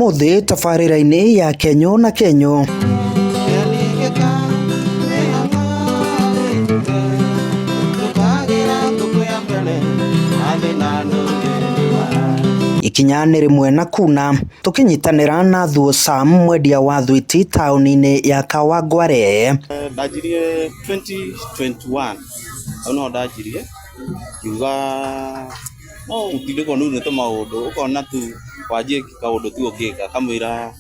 umuthi tafarira-ini ya Kenyo na Kenyo. Ikinya nĩ rĩmwe na kuna tukinyitanira na Thuo Sam mwendia wa thwiti tauni-ini ya Kawangware. Ndajirie 2021 no ndajirie kiuga no utindiko nuru nete maundu ukona tu wajie kaundu tu ukika kamwira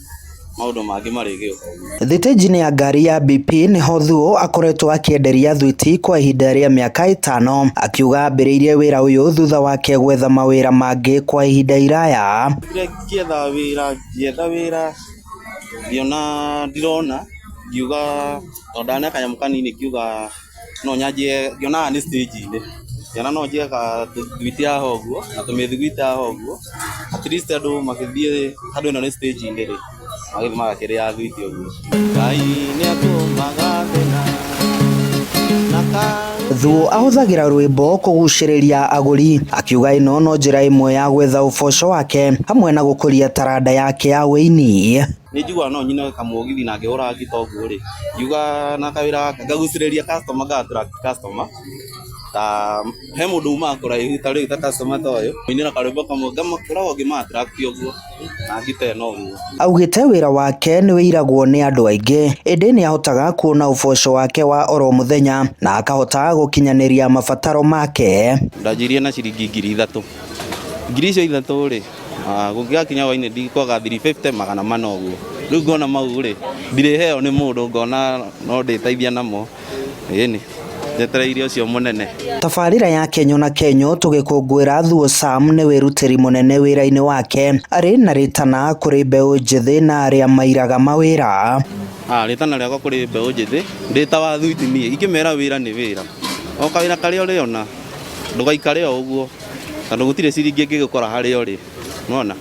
maundu mangi marige thitĩnji-inĩ ya ngari ya BP niho Thuo akoretwo akienderia thwiti kwa ihinda rĩa mĩaka 5 akiuga ambĩrĩirie wĩra ũyũ thutha wake gwetha mawĩra mangĩ kwa ihinda iraya. Ngietha wĩra ngiona ndirona ngiuga ndona kanyamũ kanini kiuga no nyanjie ngiona ni stage-inĩ yana no njie ka thwiti ya hoguo na tumĩthigwita ya hoguo at least andũ magĩthiĩ handũ ĩno nĩ stage-inĩ rĩ magĩthiĩ magakĩrĩa thwiti ũguo Ngai nĩ atũmaga thĩna. Thuo ahũthagĩra rwĩmbo kũgucĩrĩria agũri akiuga ĩno no njĩra ĩmwe ya gwetha ũboco wake hamwe na gũkũria taranda yake ya wĩini. Nĩ njiguaga no nyine kamũgithi na ngĩhũra ngita ũguo rĩ ngiuga na kawĩra ngagucĩrĩria customer attract customer ta he mũndũ uma kũraihu ta rĩu ta customer ta ũyũ mũinĩra karwĩmbo kamwe ngamakũraga ngĩma attract ũguo na ngita ĩno ũguo. Augĩte wĩra wake nĩ wĩiragwo nĩ andũ aingĩ ĩndĩ nĩ ahotaga kuona ũboco wake wa oro mũthenya na akahota gũkinyanĩria mabataro make. Ndajirie na ciringi 3,000 ngiri icio 3 rĩ gũgĩgakinya hwainĩ ndikwaga 350 magana mana ũguo rĩu ngona mau rĩ ndirĩheo nĩ mũndũ ngona no ndĩteithia namo ĩni njetereire ũcio mũnene. Tabarĩra ya Kenyo na Kenyo tũgĩkũngũĩra Thuo Sam nĩ wĩrutĩri mũnene wĩra-inĩ wake arĩ na rĩtana kũrĩ mbeũ njĩthĩ na arĩa mairaga mawĩra. Rĩtana rĩakwa kũrĩ mbeũ njĩthĩ ndĩ ta wa thwiti niĩ ingĩmera wĩra nĩ wĩra o kawĩra karĩa ũrĩona ndũgaikare o ũguo tondũ gũtirĩ ciringi ĩngĩgũkora harĩa ũrĩ nona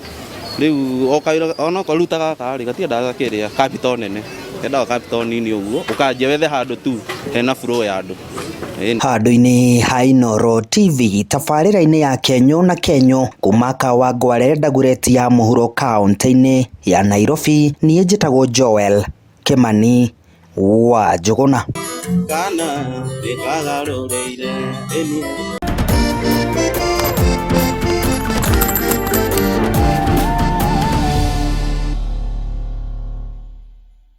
rĩu o kawĩra ona ũkaruta gaka rĩ gatiendaga kĩrĩa capital nene kendaga capital nini ũguo ũkanjia wethe handũ tu hena flow ya andũ. Handũ-inĩ ha Inooro TV tabarĩra-inĩ ya Kenyo na Kenyo kuma Kawangware Dagoretti ya mũhuro kaunti-inĩ ya Nairobi niĩ njĩtagwo Joel Kimani wa Njũgũna. Kana